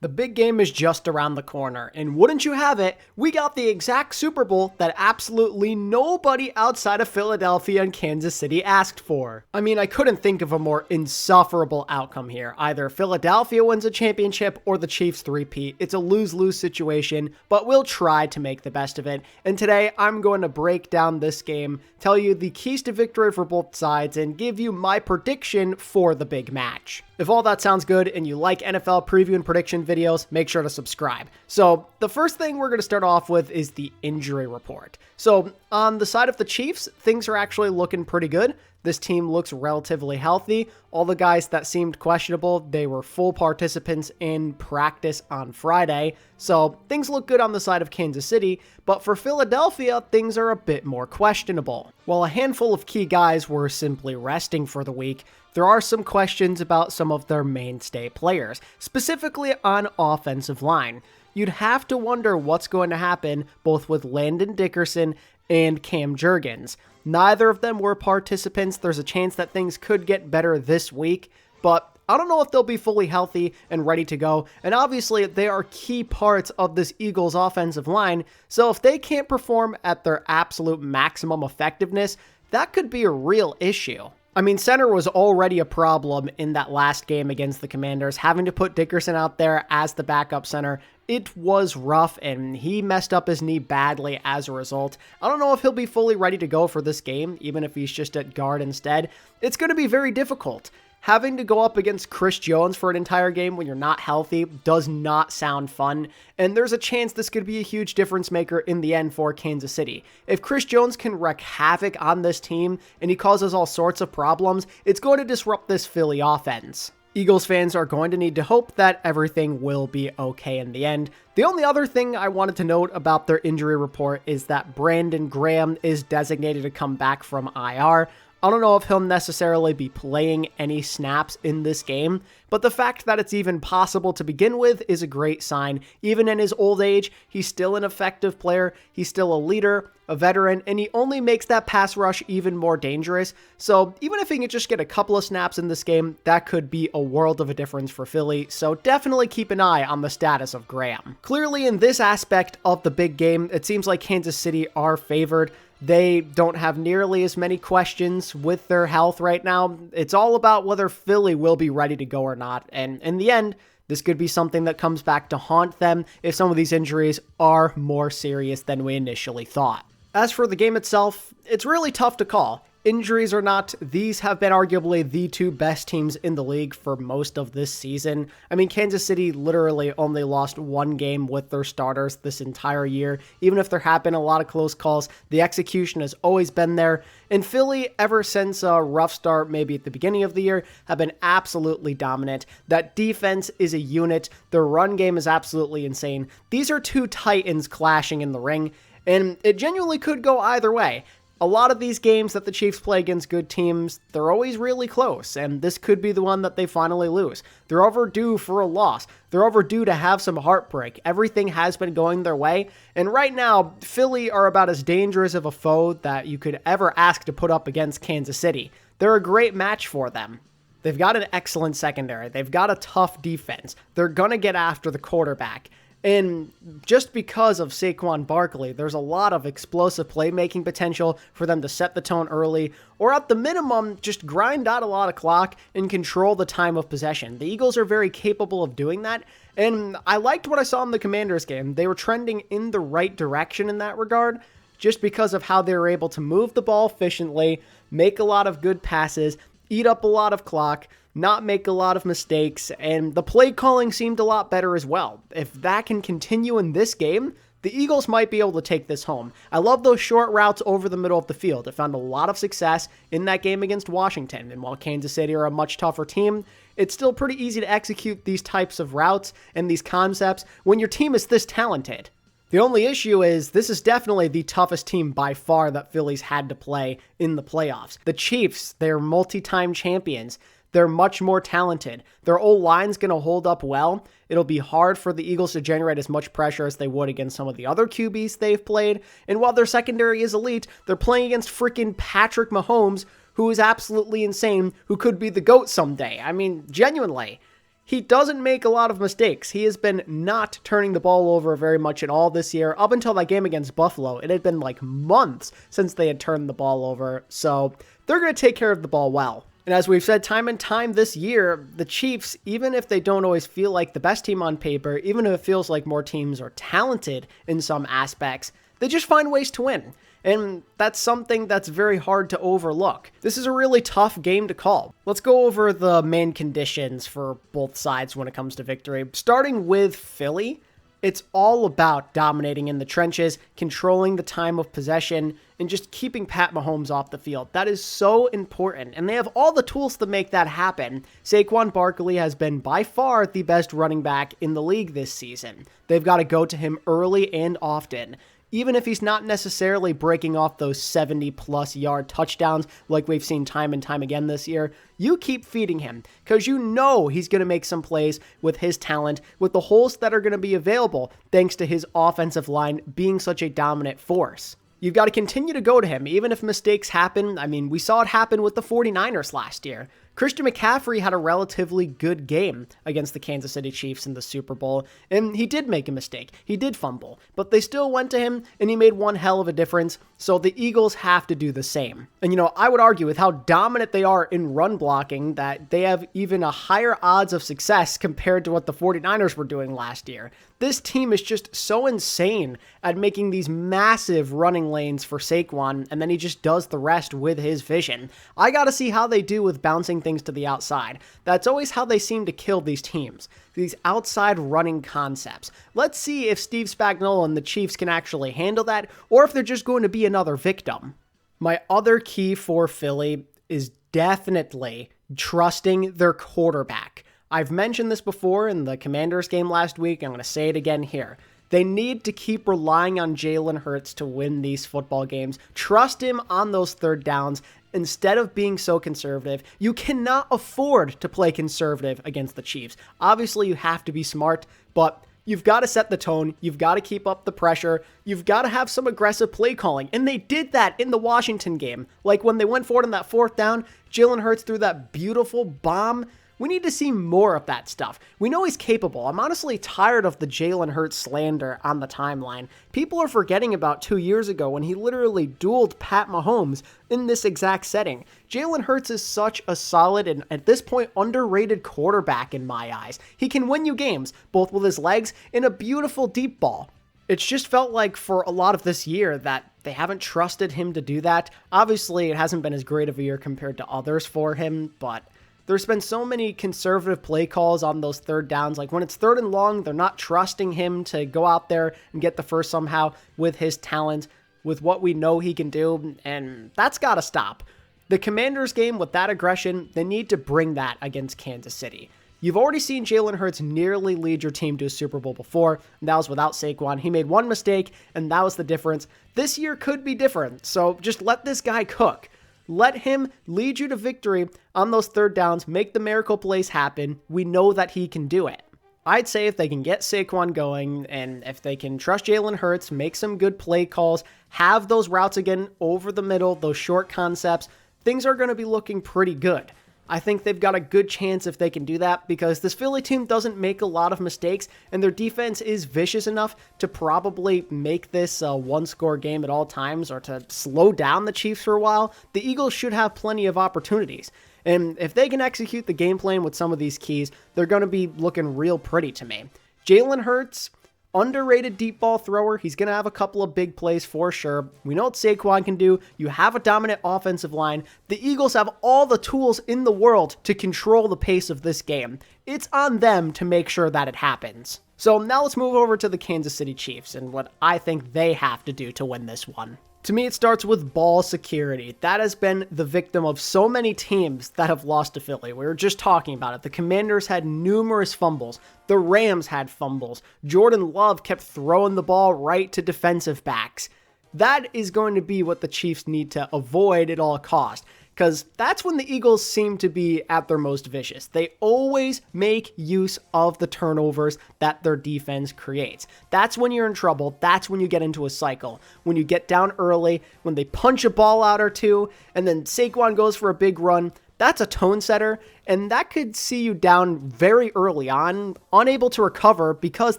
The big game is just around the corner, and wouldn't you have it, we got the exact Super Bowl that absolutely nobody outside of Philadelphia and Kansas City asked for. I mean, I couldn't think of a more insufferable outcome here. Either Philadelphia wins a championship or the Chiefs three-peat. It's a lose-lose situation, but we'll try to make the best of it. And today, I'm going to break down this game, tell you the keys to victory for both sides, and give you my prediction for the big match. If all that sounds good and you like NFL preview and prediction videos, make sure to subscribe. So the first thing we're going to start off with is the injury report. So on the side of the Chiefs, things are actually looking pretty good. This team looks relatively healthy. All the guys that seemed questionable, they were full participants in practice on Friday. So things look good on the side of Kansas City, but for Philadelphia, things are a bit more questionable. While a handful of key guys were simply resting for the week, there are some questions about some of their mainstay players, specifically on offensive line. You'd have to wonder what's going to happen both with Landon Dickerson and Cam Jurgens. Neither of them were participants. There's a chance that things could get better this week, but I don't know if they'll be fully healthy and ready to go. And obviously, they are key parts of this Eagles offensive line. So if they can't perform at their absolute maximum effectiveness, that could be a real issue. I mean, center was already a problem in that last game against the Commanders. Having to put Dickerson out there as the backup center, it was rough, and he messed up his knee badly as a result. I don't know if he'll be fully ready to go for this game, even if he's just at guard instead. It's going to be very difficult. Having to go up against Chris Jones for an entire game when you're not healthy does not sound fun, and there's a chance this could be a huge difference maker in the end for Kansas City. If Chris Jones can wreak havoc on this team and he causes all sorts of problems, it's going to disrupt this Philly offense. Eagles fans are going to need to hope that everything will be okay in the end. The only other thing I wanted to note about their injury report is that Brandon Graham is designated to come back from IR. I don't know if he'll necessarily be playing any snaps in this game, but the fact that it's even possible to begin with is a great sign. Even in his old age, he's still an effective player, he's still a leader, a veteran, and he only makes that pass rush even more dangerous. So even if he can just get a couple of snaps in this game, that could be a world of a difference for Philly. So definitely keep an eye on the status of Graham. Clearly in this aspect of the big game, it seems like Kansas City are favored. They don't have nearly as many questions with their health right now. It's all about whether Philly will be ready to go or not. And in the end, this could be something that comes back to haunt them if some of these injuries are more serious than we initially thought. As for the game itself, it's really tough to call. Injuries or not, these have been arguably the two best teams in the league for most of this season. I mean, Kansas City literally only lost one game with their starters this entire year. Even if there have been a lot of close calls, the execution has always been there. And Philly, ever since a rough start maybe at the beginning of the year, have been absolutely dominant. That defense is a unit. Their run game is absolutely insane. These are two titans clashing in the ring, and it genuinely could go either way. A lot of these games that the Chiefs play against good teams, they're always really close, and this could be the one that they finally lose. They're overdue for a loss. They're overdue to have some heartbreak. Everything has been going their way, and right now, Philly are about as dangerous of a foe that you could ever ask to put up against Kansas City. They're a great match for them. They've got an excellent secondary. They've got a tough defense. They're going to get after the quarterback. And just because of Saquon Barkley, there's a lot of explosive playmaking potential for them to set the tone early, or at the minimum, just grind out a lot of clock and control the time of possession. The Eagles are very capable of doing that, and I liked what I saw in the Commanders game. They were trending in the right direction in that regard, just because of how they were able to move the ball efficiently, make a lot of good passes, eat up a lot of clock, not make a lot of mistakes, and the play calling seemed a lot better as well. If that can continue in this game, the Eagles might be able to take this home. I love those short routes over the middle of the field. I found a lot of success in that game against Washington, and while Kansas City are a much tougher team, it's still pretty easy to execute these types of routes and these concepts when your team is this talented. The only issue is this is definitely the toughest team by far that Philly's had to play in the playoffs. The Chiefs, they're multi-time champions. They're much more talented. Their O-line's going to hold up well. It'll be hard for the Eagles to generate as much pressure as they would against some of the other QBs they've played. And while their secondary is elite, they're playing against freaking Patrick Mahomes, who is absolutely insane, who could be the GOAT someday. I mean, genuinely. He doesn't make a lot of mistakes. He has been not turning the ball over very much at all this year. Up until that game against Buffalo, it had been like months since they had turned the ball over. So they're going to take care of the ball well. And as we've said time and time this year, the Chiefs, even if they don't always feel like the best team on paper, even if it feels like more teams are talented in some aspects, they just find ways to win. And that's something that's very hard to overlook. This is a really tough game to call. Let's go over the main conditions for both sides when it comes to victory. Starting with Philly, it's all about dominating in the trenches, controlling the time of possession, and just keeping Pat Mahomes off the field. That is so important, and they have all the tools to make that happen. Saquon Barkley has been by far the best running back in the league this season. They've got to go to him early and often. Even if he's not necessarily breaking off those 70-plus yard touchdowns like we've seen time and time again this year, you keep feeding him because you know he's going to make some plays with his talent, with the holes that are going to be available thanks to his offensive line being such a dominant force. You've got to continue to go to him, even if mistakes happen. I mean, we saw it happen with the 49ers last year. Christian McCaffrey had a relatively good game against the Kansas City Chiefs in the Super Bowl, and he did make a mistake. He did fumble, but they still went to him, and he made one hell of a difference, so the Eagles have to do the same. And I would argue with how dominant they are in run blocking that they have even a higher odds of success compared to what the 49ers were doing last year. This team is just so insane at making these massive running lanes for Saquon, and then he just does the rest with his vision. I gotta see how they do with bouncing things to the outside. That's always how they seem to kill these teams. These outside running concepts. Let's see if Steve Spagnuolo and the Chiefs can actually handle that, or if they're just going to be another victim. My other key for Philly is definitely trusting their quarterback. I've mentioned this before in the Commanders game last week. I'm going to say it again here. They need to keep relying on Jalen Hurts to win these football games. Trust him on those third downs instead of being so conservative. You cannot afford to play conservative against the Chiefs. Obviously, you have to be smart, but you've got to set the tone. You've got to keep up the pressure. You've got to have some aggressive play calling. And they did that in the Washington game. Like when they went forward on that fourth down, Jalen Hurts threw that beautiful bomb. We need to see more of that stuff. We know he's capable. I'm honestly tired of the Jalen Hurts slander on the timeline. People are forgetting about 2 years ago when he literally dueled Pat Mahomes in this exact setting. Jalen Hurts is such a solid and, at this point, underrated quarterback in my eyes. He can win you games, both with his legs and a beautiful deep ball. It's just felt like for a lot of this year that they haven't trusted him to do that. Obviously, it hasn't been as great of a year compared to others for him, but there's been so many conservative play calls on those third downs. Like when it's third and long, they're not trusting him to go out there and get the first somehow with his talent, with what we know he can do, and that's got to stop. The Commanders game with that aggression, they need to bring that against Kansas City. You've already seen Jalen Hurts nearly lead your team to a Super Bowl before, and that was without Saquon. He made one mistake, and that was the difference. This year could be different, so just let this guy cook. Let him lead you to victory on those third downs, make the miracle plays happen. We know that he can do it. I'd say if they can get Saquon going and if they can trust Jalen Hurts, make some good play calls, have those routes again over the middle, those short concepts, things are going to be looking pretty good. I think they've got a good chance if they can do that because this Philly team doesn't make a lot of mistakes and their defense is vicious enough to probably make this a one-score game at all times or to slow down the Chiefs for a while. The Eagles should have plenty of opportunities. And if they can execute the game plan with some of these keys, they're going to be looking real pretty to me. Jalen Hurts, underrated deep ball thrower. He's going to have a couple of big plays for sure. We know what Saquon can do. You have a dominant offensive line. The Eagles have all the tools in the world to control the pace of this game. It's on them to make sure that it happens. So now let's move over to the Kansas City Chiefs and what I think they have to do to win this one. To me, it starts with ball security. That has been the victim of so many teams that have lost to Philly. We were just talking about it. The Commanders had numerous fumbles. The Rams had fumbles. Jordan Love kept throwing the ball right to defensive backs. That is going to be what the Chiefs need to avoid at all costs, because that's when the Eagles seem to be at their most vicious. They always make use of the turnovers that their defense creates. That's when you're in trouble. That's when you get into a cycle. When you get down early, when they punch a ball out or two, and then Saquon goes for a big run, That's a tone setter, and that could see you down very early on, unable to recover because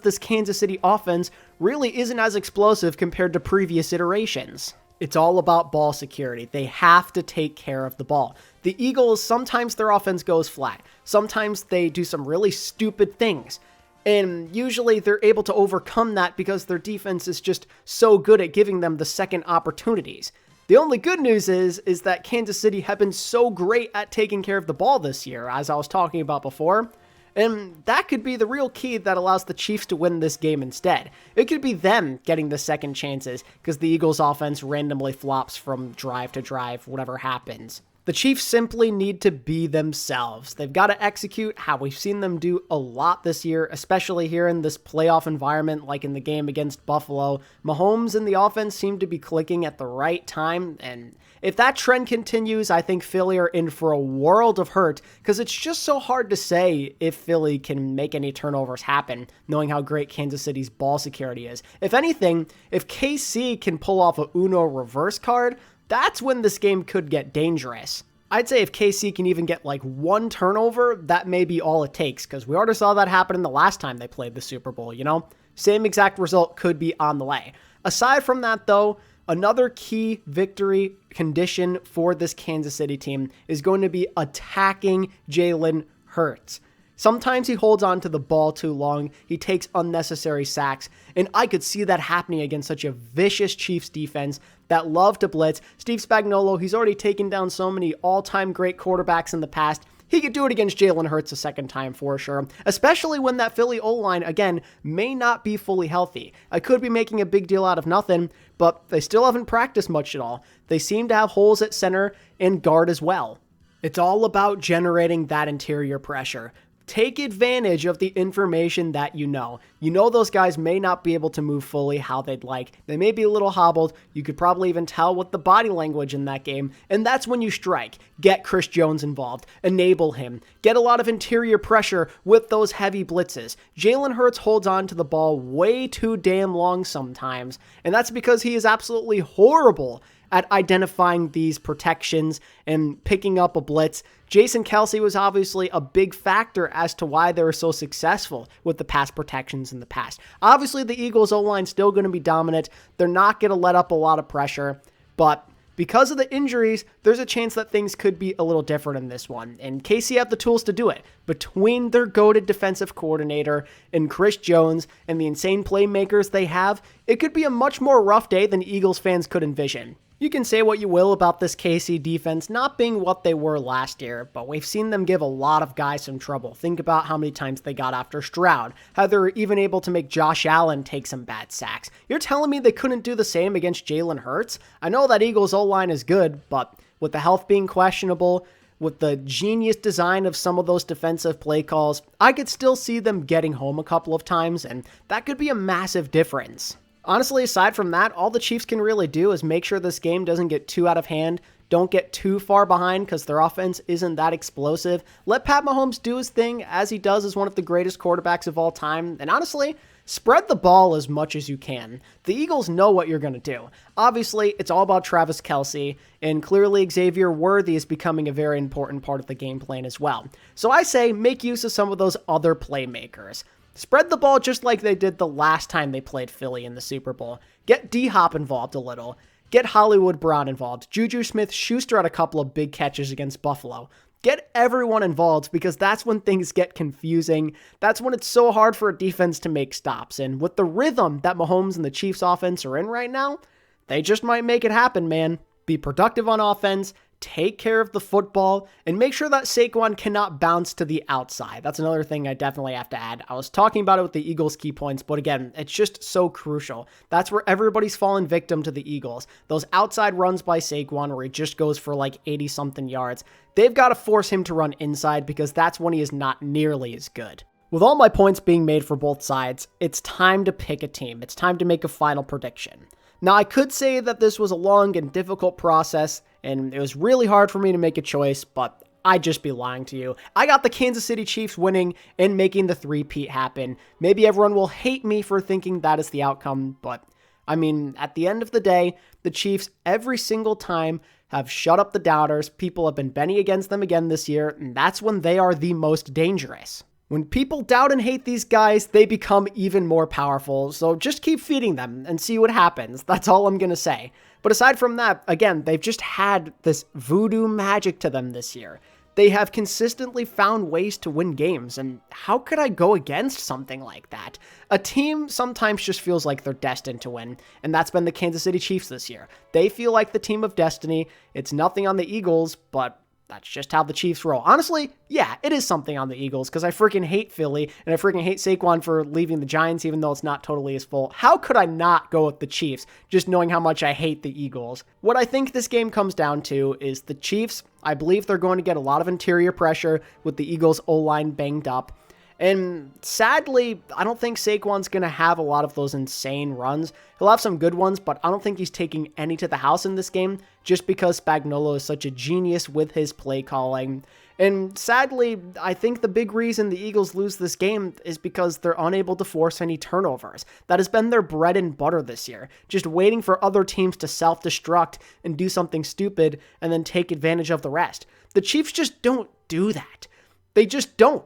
this Kansas City offense really isn't as explosive compared to previous iterations. It's all about ball security. They have to take care of the ball. The Eagles, sometimes their offense goes flat. Sometimes they do some really stupid things. And usually they're able to overcome that because their defense is just so good at giving them the second opportunities. The only good news is that Kansas City have been so great at taking care of the ball this year, as I was talking about before. And that could be the real key that allows the Chiefs to win this game instead. It could be them getting the second chances because the Eagles' offense randomly flops from drive to drive, whatever happens. The Chiefs simply need to be themselves. They've got to execute how we've seen them do a lot this year, especially here in this playoff environment like in the game against Buffalo. Mahomes and the offense seem to be clicking at the right time, and if that trend continues, I think Philly are in for a world of hurt because it's just so hard to say if Philly can make any turnovers happen, knowing how great Kansas City's ball security is. If anything, if KC can pull off a Uno reverse card, that's when this game could get dangerous. I'd say if KC can even get like one turnover, that may be all it takes, because we already saw that happen in the last time they played the Super Bowl, you know? Same exact result could be on the way. Aside from that, though, another key victory condition for this Kansas City team is going to be attacking Jalen Hurts. Sometimes he holds on to the ball too long, he takes unnecessary sacks, and I could see that happening against such a vicious Chiefs defense that love to blitz. Steve Spagnuolo, he's already taken down so many all-time great quarterbacks in the past. He could do it against Jalen Hurts a second time for sure, especially when that Philly O-line, again, may not be fully healthy. I could be making a big deal out of nothing, but they still haven't practiced much at all. They seem to have holes at center and guard as well. It's all about generating that interior pressure. Take advantage of the information that you know. You know those guys may not be able to move fully how they'd like. They may be a little hobbled. You could probably even tell with the body language in that game. And that's when you strike. Get Chris Jones involved. Enable him. Get a lot of interior pressure with those heavy blitzes. Jalen Hurts holds on to the ball way too damn long sometimes. And that's because he is absolutely horrible at identifying these protections and picking up a blitz. Jason Kelce was obviously a big factor as to why they were so successful with the pass protections in the past. Obviously, the Eagles' O-line is still going to be dominant. They're not going to let up a lot of pressure, but because of the injuries, there's a chance that things could be a little different in this one, and KC have the tools to do it. Between their goated defensive coordinator and Chris Jones and the insane playmakers they have, it could be a much more rough day than Eagles fans could envision. You can say what you will about this KC defense not being what they were last year, but we've seen them give a lot of guys some trouble. Think about how many times they got after Stroud, how they were even able to make Josh Allen take some bad sacks. You're telling me they couldn't do the same against Jalen Hurts? I know that Eagles O-line is good, but with the health being questionable, with the genius design of some of those defensive play calls, I could still see them getting home a couple of times, and that could be a massive difference. Honestly, aside from that, all the Chiefs can really do is make sure this game doesn't get too out of hand. Don't get too far behind because their offense isn't that explosive. Let Pat Mahomes do his thing as he does as one of the greatest quarterbacks of all time. And honestly, spread the ball as much as you can. The Eagles know what you're going to do. Obviously, it's all about Travis Kelce, and clearly Xavier Worthy is becoming a very important part of the game plan as well. So I say make use of some of those other playmakers. Spread the ball just like they did the last time they played Philly in the Super Bowl. Get D-Hop involved a little. Get Hollywood Brown involved. Juju Smith-Schuster had a couple of big catches against Buffalo. Get everyone involved because that's when things get confusing. That's when it's so hard for a defense to make stops. And with the rhythm that Mahomes and the Chiefs offense are in right now, they just might make it happen, man. Be productive on offense. Take care of the football, and make sure that Saquon cannot bounce to the outside. That's another thing I definitely have to add. I was talking about it with the Eagles' key points, but again, it's just so crucial. That's where everybody's fallen victim to the Eagles. Those outside runs by Saquon where he just goes for like 80-something yards. They've got to force him to run inside because that's when he is not nearly as good. With all my points being made for both sides, it's time to pick a team. It's time to make a final prediction. Now, I could say that this was a long and difficult process, and it was really hard for me to make a choice, but I'd just be lying to you. I got the Kansas City Chiefs winning and making the three-peat happen. Maybe everyone will hate me for thinking that is the outcome, but I mean, at the end of the day, the Chiefs every single time have shut up the doubters. People have been betting against them again this year, and that's when they are the most dangerous. When people doubt and hate these guys, they become even more powerful, so just keep feeding them and see what happens. That's all I'm going to say. But aside from that, again, they've just had this voodoo magic to them this year. They have consistently found ways to win games, and how could I go against something like that? A team sometimes just feels like they're destined to win, and that's been the Kansas City Chiefs this year. They feel like the team of destiny. It's nothing on the Eagles, but that's just how the Chiefs roll. Honestly, yeah, it is something on the Eagles because I freaking hate Philly and I freaking hate Saquon for leaving the Giants even though it's not totally his fault. How could I not go with the Chiefs just knowing how much I hate the Eagles? What I think this game comes down to is the Chiefs, I believe they're going to get a lot of interior pressure with the Eagles' O-line banged up. And sadly, I don't think Saquon's going to have a lot of those insane runs. He'll have some good ones, but I don't think he's taking any to the house in this game just because Spagnuolo is such a genius with his play calling. And sadly, I think the big reason the Eagles lose this game is because they're unable to force any turnovers. That has been their bread and butter this year, just waiting for other teams to self-destruct and do something stupid and then take advantage of the rest. The Chiefs just don't do that. They just don't.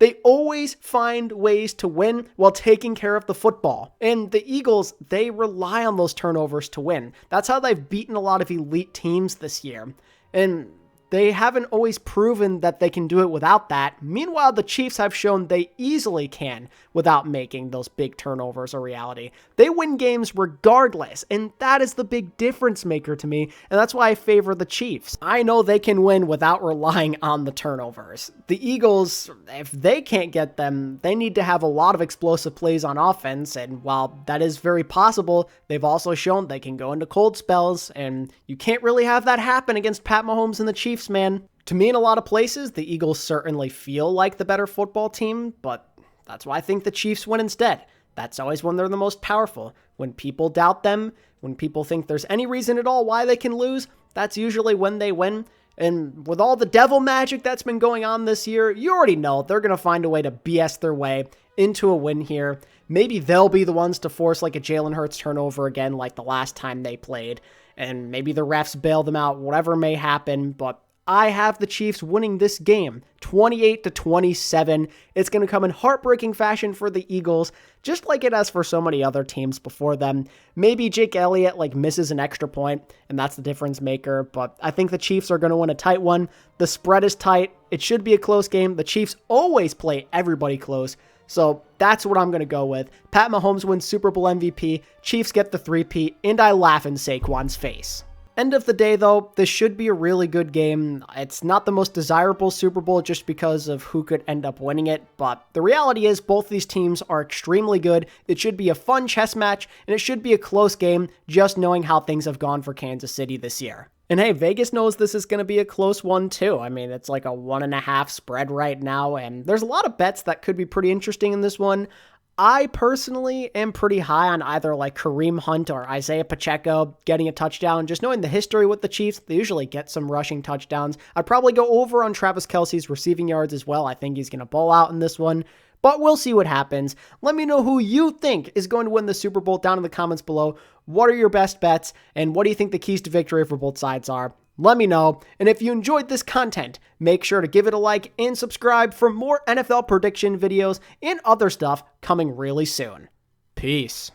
They always find ways to win while taking care of the football. And the Eagles, they rely on those turnovers to win. That's how they've beaten a lot of elite teams this year. And they haven't always proven that they can do it without that. Meanwhile, the Chiefs have shown they easily can without making those big turnovers a reality. They win games regardless, and that is the big difference maker to me, and that's why I favor the Chiefs. I know they can win without relying on the turnovers. The Eagles, if they can't get them, they need to have a lot of explosive plays on offense, and while that is very possible, they've also shown they can go into cold spells, and you can't really have that happen against Pat Mahomes and the Chiefs, man. To me, in a lot of places, the Eagles certainly feel like the better football team, but that's why I think the Chiefs win instead. That's always when they're the most powerful. When people doubt them, when people think there's any reason at all why they can lose, that's usually when they win. And with all the devil magic that's been going on this year, you already know they're going to find a way to BS their way into a win here. Maybe they'll be the ones to force like a Jalen Hurts turnover again like the last time they played. And maybe the refs bail them out, whatever may happen, but I have the Chiefs winning this game 28-27. It's going to come in heartbreaking fashion for the Eagles, just like it has for so many other teams before them. Maybe Jake Elliott misses an extra point, and that's the difference maker, but I think the Chiefs are going to win a tight one. The spread is tight. It should be a close game. The Chiefs always play everybody close, so that's what I'm going to go with. Pat Mahomes wins Super Bowl MVP, Chiefs get the three-peat, and I laugh in Saquon's face. End of the day, though, this should be a really good game. It's not the most desirable Super Bowl just because of who could end up winning it, but the reality is both these teams are extremely good. It should be a fun chess match, and it should be a close game, just knowing how things have gone for Kansas City this year. And hey, Vegas knows this is going to be a close one too. I mean, it's like a 1.5 spread right now, and there's a lot of bets that could be pretty interesting in this one. I personally am pretty high on either Kareem Hunt or Isaiah Pacheco getting a touchdown. Just knowing the history with the Chiefs, they usually get some rushing touchdowns. I'd probably go over on Travis Kelce's receiving yards as well. I think he's going to ball out in this one, but we'll see what happens. Let me know who you think is going to win the Super Bowl down in the comments below. What are your best bets, and what do you think the keys to victory for both sides are? Let me know, and if you enjoyed this content, make sure to give it a like and subscribe for more NFL prediction videos and other stuff coming really soon. Peace.